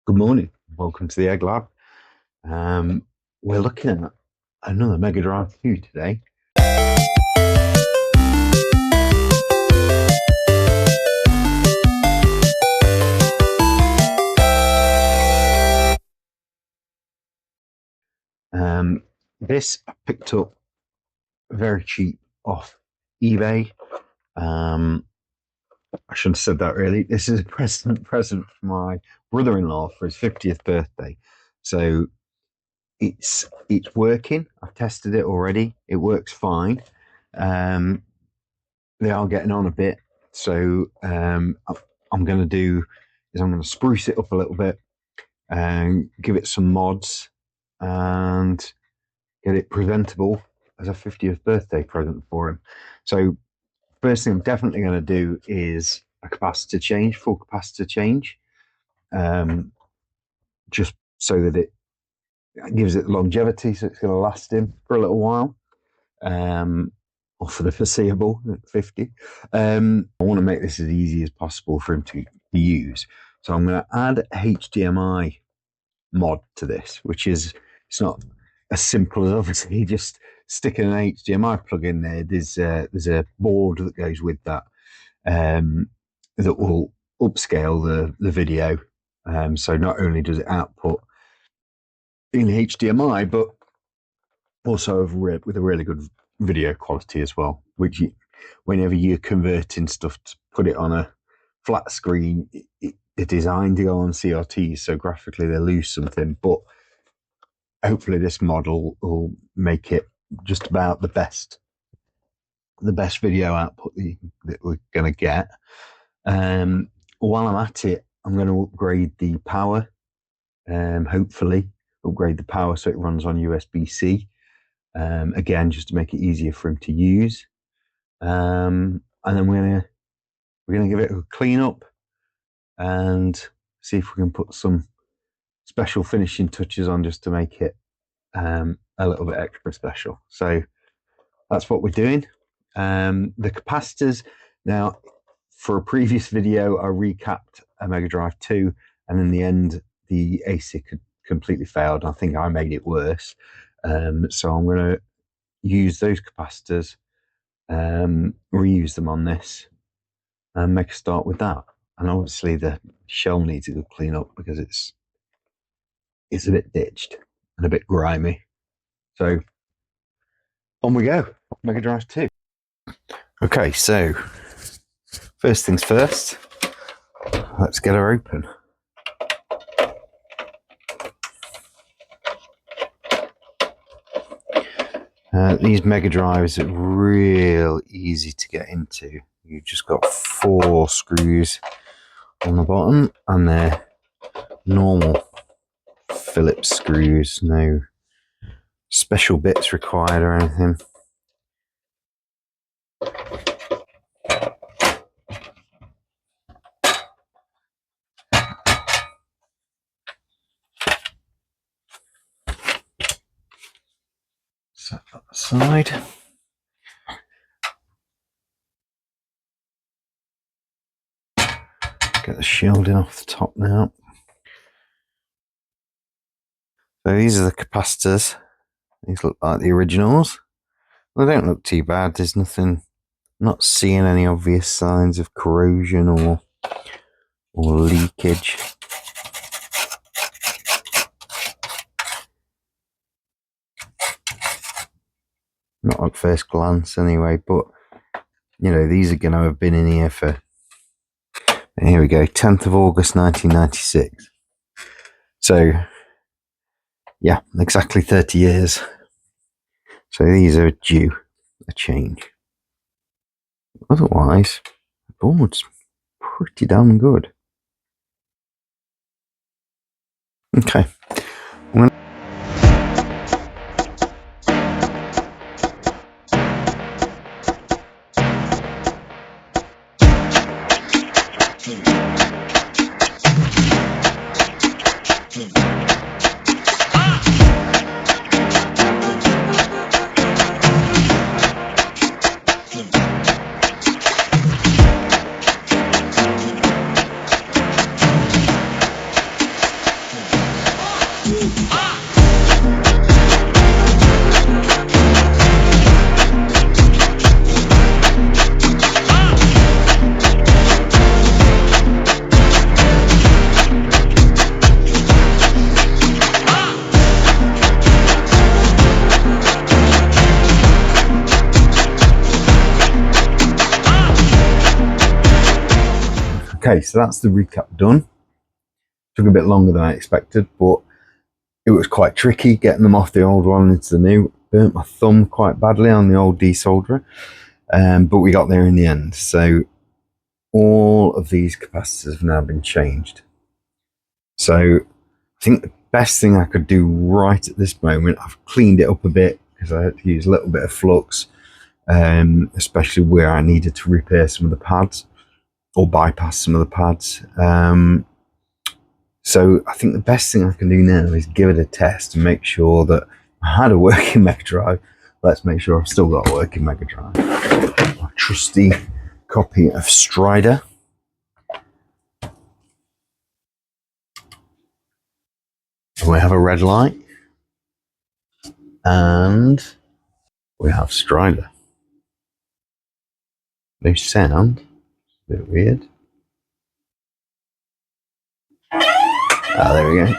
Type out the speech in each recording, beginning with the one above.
Good morning. Welcome to the Egg Lab. We're looking at another Mega Drive 2 today. This I picked up very cheap off eBay. I shouldn't have said that really. This is a present for my brother-in-law for his 50th birthday. So it's working. I've tested it already. It works fine. They are getting on a bit. So I'm going to do is I'm going to spruce it up a little bit and give it some mods and get it presentable as a 50th birthday present for him. So first thing I'm definitely going to do is a capacitor change, full capacitor change, just so that it gives it longevity, so it's going to last him for a little while, or for the foreseeable at 50. I want to make this as easy as possible for him to use. So I'm going to add a HDMI mod to this, which is, it's not as simple as obviously just sticking an HDMI plug in there. There's a board that goes with that that will upscale the video. So not only does it output in HDMI, but also with a really good video quality as well. Which whenever you're converting stuff to put it on a flat screen, they're designed to go on CRTs, so graphically they lose something. But hopefully this model will make it just about the best video output that we're going to get. While I'm at it, I'm going to upgrade the power. Hopefully upgrade the power so it runs on USB-C. Again, just to make it easier for him to use. And then we're gonna give it a clean up and see if we can put some special finishing touches on just to make it a little bit extra special. So that's what we're doing. The capacitors, now for a previous video I recapped a Mega Drive 2, and in the end the ASIC had completely failed. I think I made it worse. So I'm going to use those capacitors, reuse them on this, and make a start with that. And obviously the shell needs a good clean up because it's a bit ditched and a bit grimy. So on we go, Mega Drive 2. Okay, so first things first, let's get her open. These Mega Drives are real easy to get into. You've just got 4 screws on the bottom, and they're normal Phillips screws, no special bits required or anything. Set that aside. Get the shielding off the top now. So these are the capacitors. These look like the originals. They don't look too bad. There's nothing, not seeing any obvious signs of corrosion or leakage. Not at first glance anyway, but you know, these are going to have been in here for, here we go, 10th of August 1996. So yeah, exactly 30 years. So these are due a change. Otherwise, the board's pretty damn good. Okay. Okay, so that's the recap done. Took a bit longer than I expected, but it was quite tricky getting them off the old one into the new. Burnt my thumb quite badly on the old desolderer, but we got there in the end. So all of these capacitors have now been changed. So I think the best thing I could do right at this moment, I've cleaned it up a bit because I had to use a little bit of flux, especially where I needed to repair some of the pads or bypass some of the pads. So I think the best thing I can do now is give it a test and make sure that I had a working Mega Drive. Let's make sure I've still got a working Mega Drive. My trusty copy of Strider. And we have a red light. And we have Strider. No sound. A bit weird. Ah, there we go.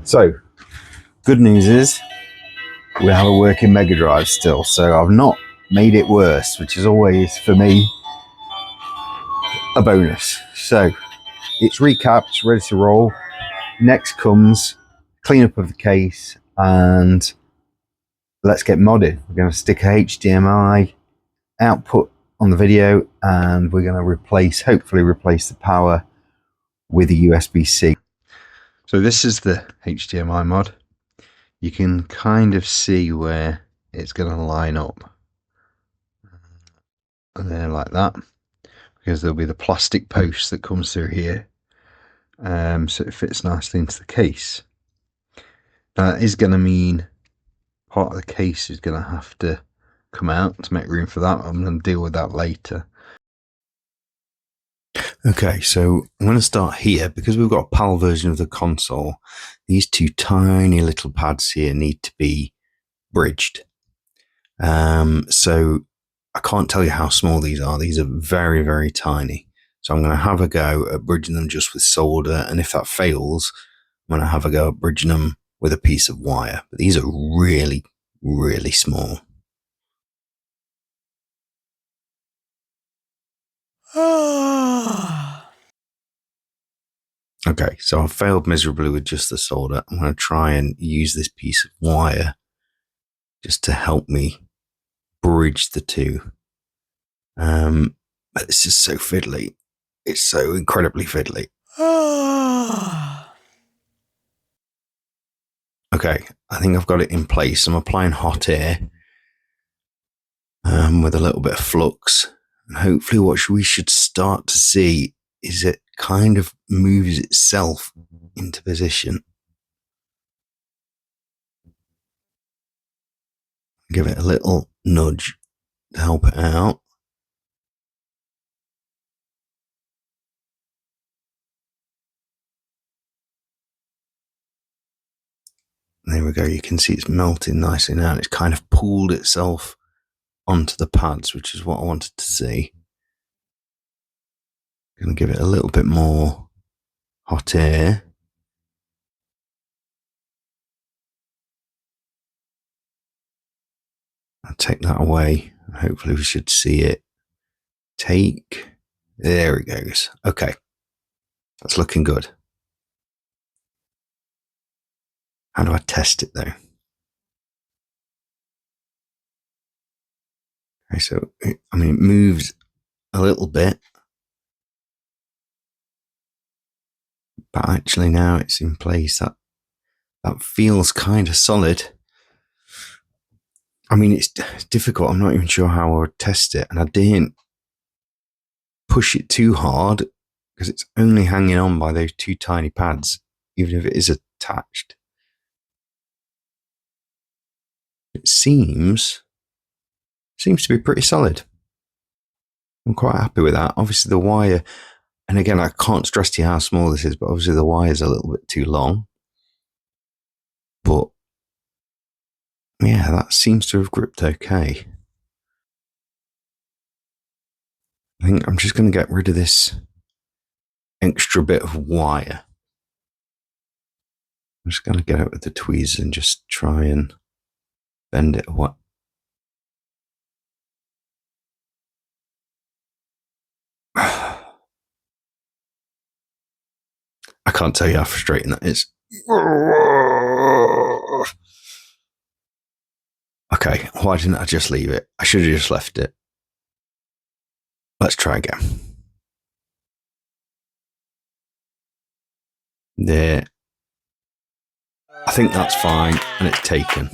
So, good news is we have a working Mega Drive still, so I've not made it worse, which is always, for me, a bonus. So, it's recapped, it's ready to roll. Next comes cleanup of the case, and let's get modded. We're going to stick a HDMI output on the video, and we're going to hopefully replace the power with a USB-C. So this is the HDMI mod. You can kind of see where it's going to line up. And there, like that. Because there'll be the plastic post that comes through here. So it fits nicely into the case. Now that is going to mean part of the case is going to have to come out to make room for that. I'm going to deal with that later. Okay, so I'm going to start here because we've got a PAL version of the console. These two tiny little pads here need to be bridged. So I can't tell you how small these are. These are very, very tiny. So I'm going to have a go at bridging them just with solder. And if that fails, I'm going to have a go at bridging them with a piece of wire. But these are really, really small. Okay, so I've failed miserably with just the solder. I'm going to try and use this piece of wire just to help me bridge the two. But it's just so fiddly. It's so incredibly fiddly. Okay, I think I've got it in place. I'm applying hot air with a little bit of flux. And hopefully what we should start to see is it kind of moves itself into position. Give it a little nudge to help it out. There we go. You can see it's melting nicely now. It's kind of pulled itself onto the pads, which is what I wanted to see. I'm going to give it a little bit more hot air. I'll take that away. Hopefully we should see it take. There it goes. Okay. That's looking good. How do I test it though? Okay, so, I mean, it moves a little bit. But actually now it's in place. That feels kind of solid. I mean, it's difficult. I'm not even sure how I would test it. And I didn't push it too hard because it's only hanging on by those two tiny pads, even if it is attached. It seems to be pretty solid. I'm quite happy with that. Obviously the wire, and again, I can't stress to you how small this is, but obviously the wire is a little bit too long. But yeah, that seems to have gripped okay. I think I'm just going to get rid of this extra bit of wire. I'm just going to get it with the tweezers and just try and bend it away. I can't tell you how frustrating that is. Okay, why didn't I just leave it? I should have just left it. Let's try again. There. I think that's fine, and it's taken.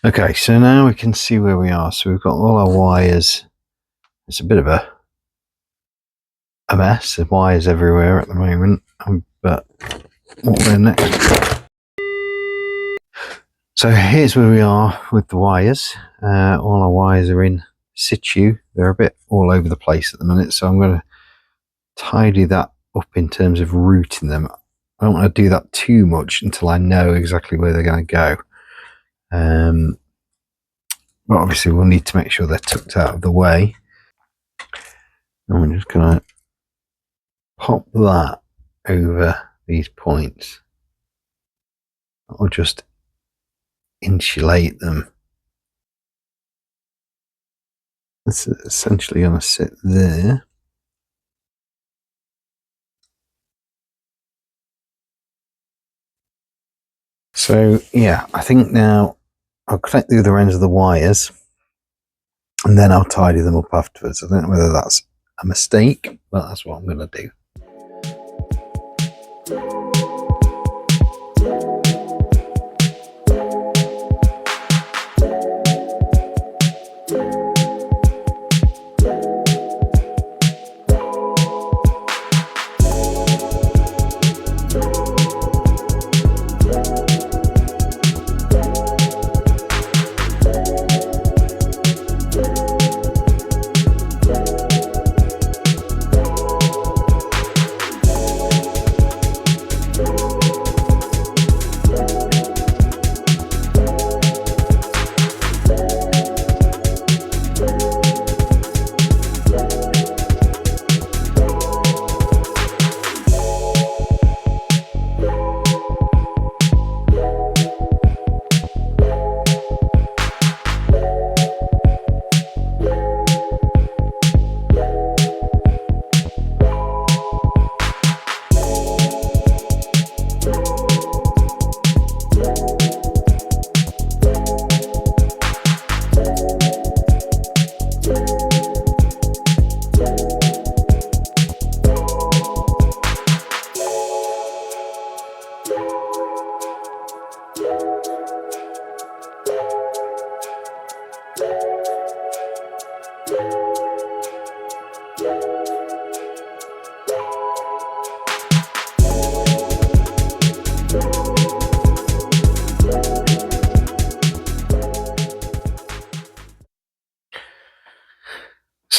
Okay, so now we can see where we are. So we've got all our wires. It's a bit of a mess. There's wires everywhere at the moment. But what we're next? So here's where we are with the wires. All our wires are in situ. They're a bit all over the place at the minute. So I'm going to tidy that up in terms of routing them. I don't want to do that too much until I know exactly where they're going to go. But obviously we'll need to make sure they're tucked out of the way. And we're just going to pop that over these points. I'll just insulate them. It's essentially going to sit there. So yeah, I think now I'll connect the other ends of the wires and then I'll tidy them up afterwards. I don't know whether that's a mistake, but that's what I'm going to do.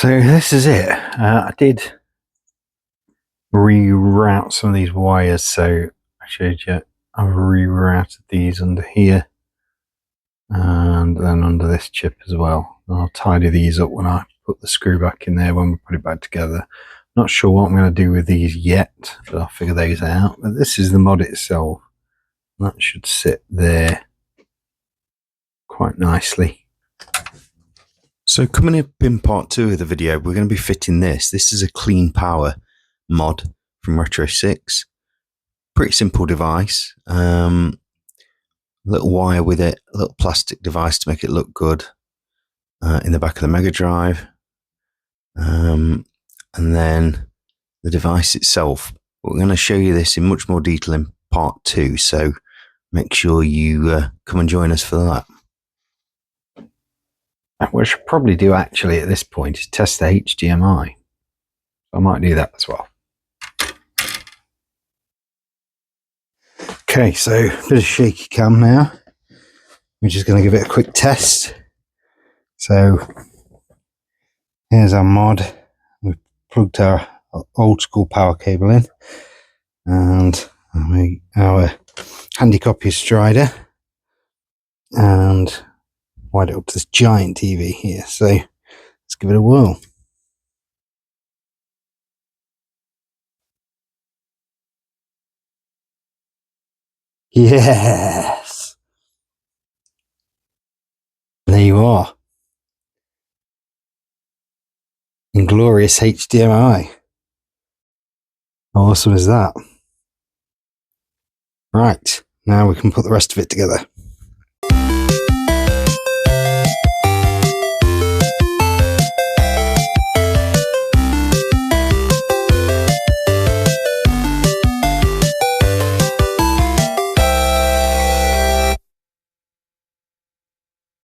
So this is it. I did reroute some of these wires, so I showed you I've rerouted these under here and then under this chip as well. And I'll tidy these up when I put the screw back in there when we put it back together. Not sure what I'm going to do with these yet, but I'll figure those out. But this is the mod itself. That should sit there quite nicely. So coming up in part 2 of the video, we're going to be fitting this. This is a clean power mod from Retro 6. Pretty simple device. Little wire with it, a little plastic device to make it look good in the back of the Mega Drive. And then the device itself. We're going to show you this in much more detail in part 2, so make sure you come and join us for that. What I should probably do actually at this point is test the HDMI. I might do that as well. Okay, so a bit of shaky cam now. We're just going to give it a quick test. So here's our mod. We've plugged our old school power cable in, and our handy copy Strider, and wired it up to this giant TV here. So let's give it a whirl. Yes! There you are. Inglorious HDMI. How awesome is that? Right, now we can put the rest of it together.